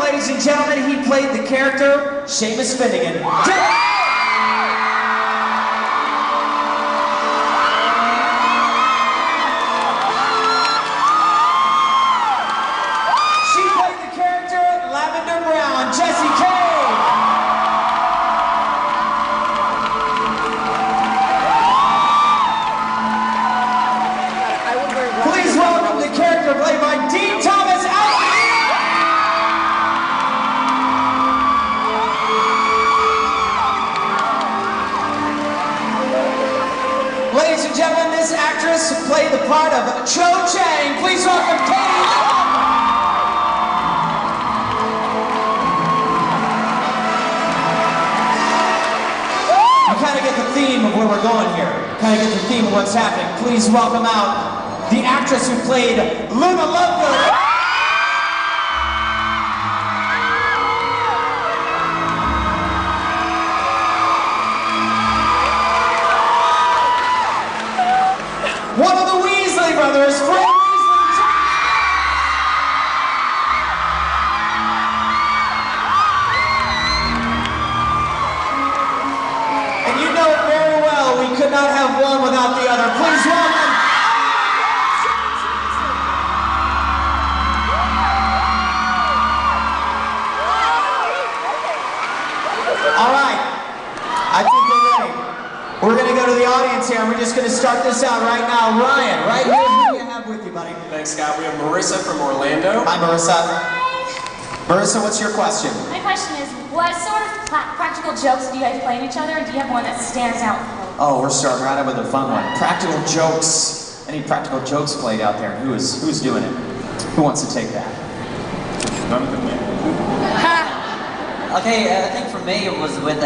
ladies and gentlemen, he played the character Seamus Finnigan. She played the character Lavender Brown, Jessie. Please welcome the character played by Dean Thomas, Alfie! Ladies and gentlemen, this actress played the part of Chang. Please welcome Katie. You kind of get the theme of where we're going here. Kind of get the theme of what's happening. Please welcome out the actress who played Lovegood. One of the Weasley brothers, Fred Weasley. And you know it very well, we could not have one without the other. Please welcome. All right, I think we're ready. We're going to go to the audience here, and we're just going to start this out right now. Ryan, right here, who do you have with you, buddy? Thanks, Scott. We have Marissa from Orlando. Hi, Marissa. Hi. Marissa, what's your question? My question is, what sort of practical jokes do you guys play in each other, and do you have one that stands out? Oh, we're starting right out with a fun one. Practical jokes. Any practical jokes played out there? Who's doing it? Who wants to take that? None of them, Okay, I think for me it was with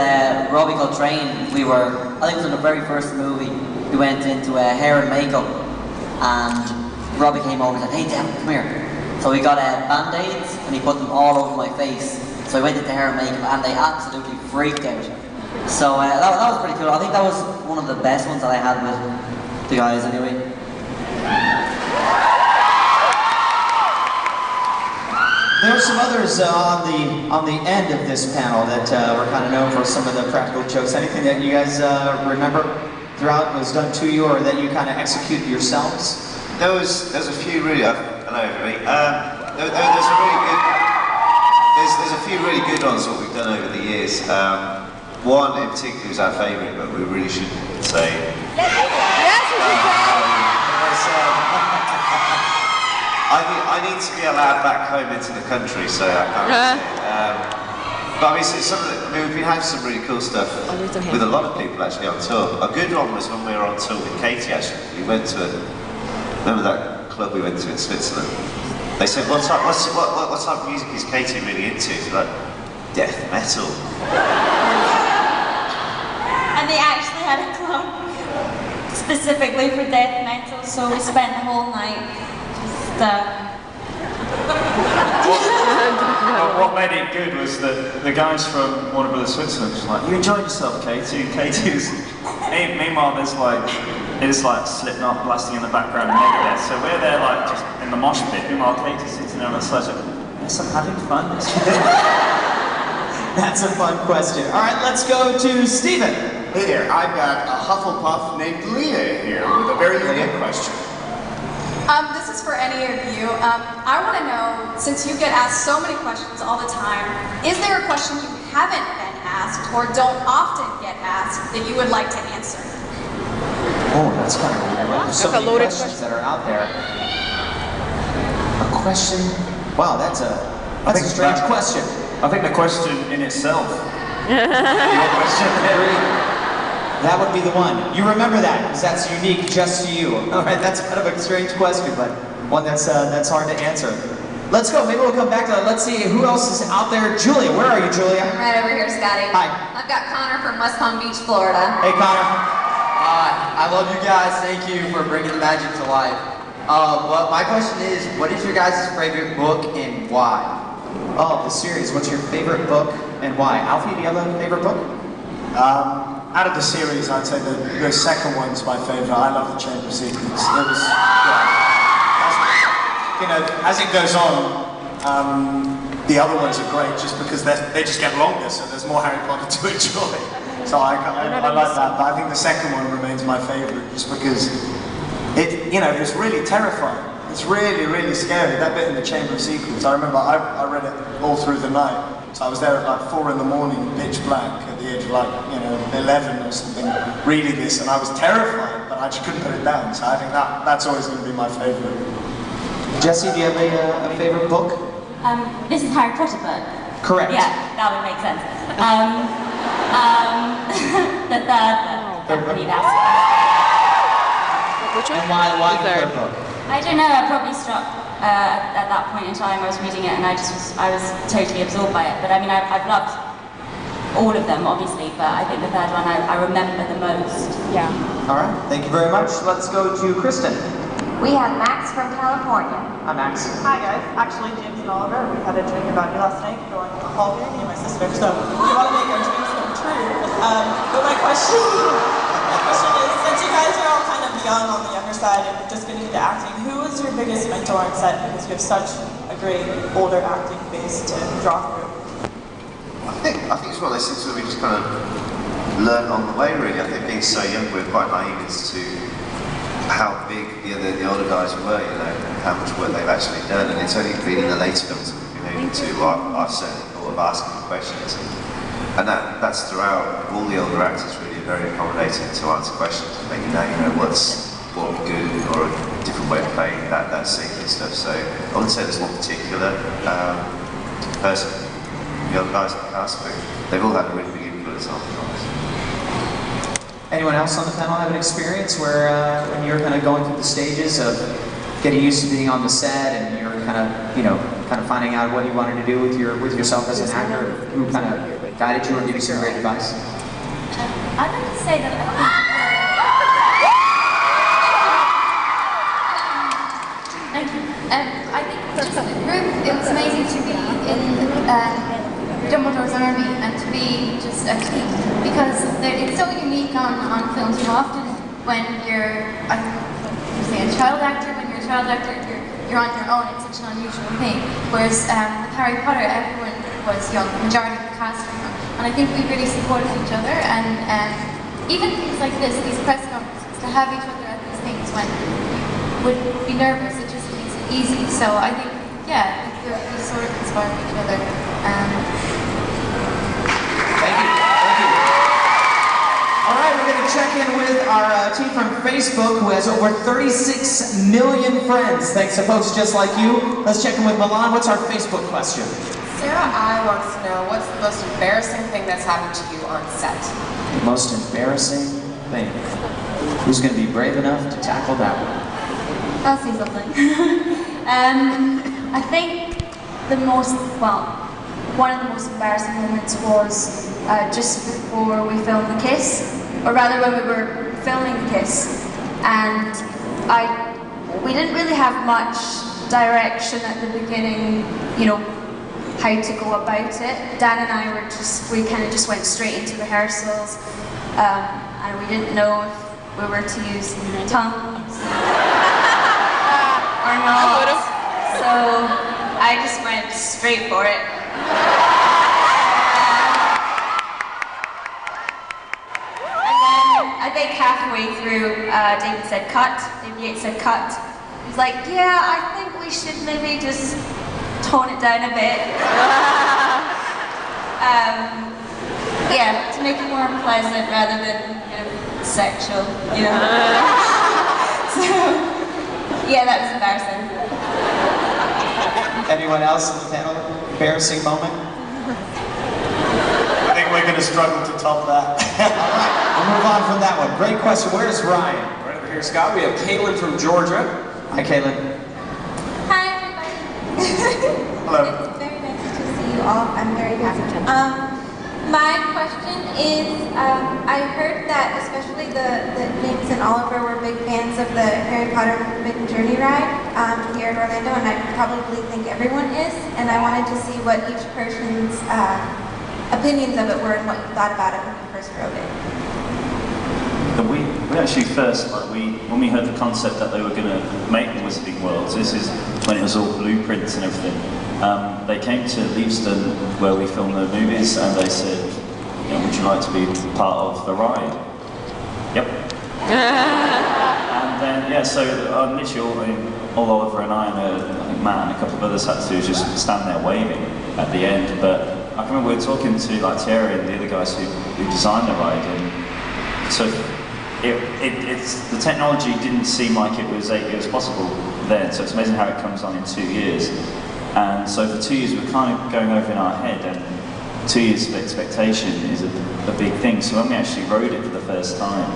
Robbie Coltrane. We were, I think it was in the very first movie, we went into hair and makeup, and Robbie came over and said, "Hey Devon, come here." So we got band-aids and he put them all over my face. So I went into hair and makeup and they absolutely freaked out. So that was pretty cool. I think that was one of the best ones that I had with the guys anyway. There are some others on the end of this panel that were kind of known for some of the practical jokes. Anything that you guys remember throughout was done to you, or that you kind of executed yourselves? There's a few really. Hello everybody. There's a few really good ones that we've done over the years. One in particular was our favourite, but we really shouldn't say. Yes, we should. I need to be allowed back home into the country, so I can't say it. But I mean, we've been having some really cool stuff with a lot of people actually on tour. A good one was when we were on tour with Katie actually. We went to remember that club we went to in Switzerland? They said, what type of music is Katie really into? She's like, death metal. And they actually had a club specifically for death metal, so we spent the whole night What made it good was that the guys from Warner Brothers Switzerland was like, "You enjoyed yourself, Katie." Katie was. Meanwhile, there's like Slipknot blasting in the background and Megadeth. So we're there like just in the mosh pit. Meanwhile, Katie's sitting there on the sledge like, "Yes, I'm having fun." That's a fun question. All right, let's go to Stephen. Hey there, I've got a Hufflepuff named Leah here with a very unique question. This is for any of you. I want to know, since you get asked so many questions all the time, is there a question you haven't been asked or don't often get asked that you would like to answer? Oh, that's kind of weird. There's so many questions that are out there. A question? Wow, that's a strange question. I think the question in itself. Your question. That would be the one. You remember that, because that's unique just to you. All right, that's kind of a strange question, but one that's hard to answer. Let's go. Maybe we'll come back to that. Let's see who else is out there. Julia, where are you, Julia? I'm right over here, Scotty. Hi. I've got Connor from West Palm Beach, Florida. Hey, Connor. I love you guys. Thank you for bringing the magic to life. Well, my question is, what is your guys' favorite book and why? Oh, the series. What's your favorite book and why? Alfie, do you have a favorite book? Out of the series, I'd say the second one's my favourite. I love the Chamber of Secrets. It was, as it goes on, The other ones are great just because they just get longer, so there's more Harry Potter to enjoy. So I like that, but I think the second one remains my favourite just because it's really terrifying. It's really, really scary. That bit in the Chamber of Secrets, I remember I read it all through the night. So I was there at like 4 in the morning, pitch black, at the age of like, 11 or something, reading this, and I was terrified, but I just couldn't put it down. So I think that's always going to be my favourite. Jessie, do you have a favourite book? This is Harry Potter book. Correct. Yeah, that would make sense. The third book. Definitely that's Which one? And why the third book? I don't know, I probably struck at that point in time I was reading it and I was totally absorbed by it. But I mean, I've loved all of them, obviously, but I think the third one I remember the most. Yeah. All right, thank you very much. Let's go to Kristen. We have Max from California. Hi, Max. Hi, guys. Actually, James and Oliver, we had a dream about you last night going to the hallway, me and my sister, so we want to make our dreams come true. But my question is, since you guys are all kind of young on the younger side and just getting into acting, who was your biggest mentor on set? Because you have such a great older acting base to draw through. I think it's one of those things where we just kind of learn on the way, really. I think being so young, we're quite naive as to how big the older guys were, and how much work they've actually done. And it's only been in the later films that we've been able to, I've certainly thought of asking questions. And that's throughout. All the older actors really are very accommodating to answer questions and let you know, what would be good or a different way of playing that scene and stuff. So I wouldn't say there's one particular person. The other guys in the cast, but they've all had a really big influence on us. Anyone else on the panel have an experience where when you're kind of going through the stages of getting used to being on the set and you're kind of finding out what you wanted to do with yourself as an actor, who kind of guided you or gave you some great advice? I'd like to say that I think just the group, it was amazing to be in Dumbledore's army and to be just a team, because it's so unique on films. Often when you're a child actor, you're on your own. It's such an unusual thing. Whereas with Harry Potter, everyone was young. The majority of the cast were young, and I think we really supported each other. And even things like this, these press conferences, to have each other at these things when you would be nervous, it just makes it easy. So I think, we sort of inspired each other. Thank you. All right, we're going to check in with our team from Facebook, who has over 36 million friends, thanks to folks just like you. Let's check in with Milan. What's our Facebook question? Sarah I wants to know, what's the most embarrassing thing that's happened to you on set? The most embarrassing thing. Who's going to be brave enough to tackle that one? I'll say something. I think one of the most embarrassing moments was just before we filmed The Kiss, or rather when we were filming The Kiss, and we didn't really have much direction at the beginning, how to go about it. Dan and I we kind of just went straight into rehearsals, and we didn't know if we were to use tongues or not. So I just went straight for it. And then I think halfway through, David said cut. David Yates said cut. He's like, yeah, I think we should maybe just tone it down a bit. To make it more pleasant rather than sexual, So, that was embarrassing. Anyone else in the panel? Embarrassing moment? I think we're going to struggle to top that. All right, we'll move on from that one. Great question. Where's Ryan? Right over here, Scott. We have Caitlin from Georgia. Hi, Caitlin. Hi, everybody. Hello. It's very nice to see you all. I'm very happy. My question is, I heard that especially the Nicks and Oliver were big fans of the Harry Potter Forbidden Journey ride here at Orlando, and I probably think everyone is, and I wanted to see what each person's opinions of it were and what you thought about it when you first wrote it. We actually first, when we heard the concept that they were going to make the Wizarding Worlds, this is when it was all blueprints and everything. They came to Leavesden where we filmed the movies, and they said, would you like to be part of the ride? Yep. And then, yeah, so literally all Oliver and I think Matt and a couple of others had to just stand there waving at the end. But I can remember we were talking to like Thierry and the other guys who designed the ride, and so the technology didn't seem like it was 8 years possible then, so it's amazing how it comes on in 2 years. And so for 2 years we're kind of going over in our head, and 2 years of expectation is a big thing. So when we actually rode it for the first time,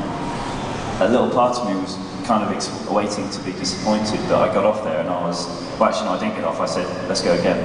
a little part of me was kind of waiting to be disappointed, but I got off there and I was, well actually no, I didn't get off, I said, let's go again.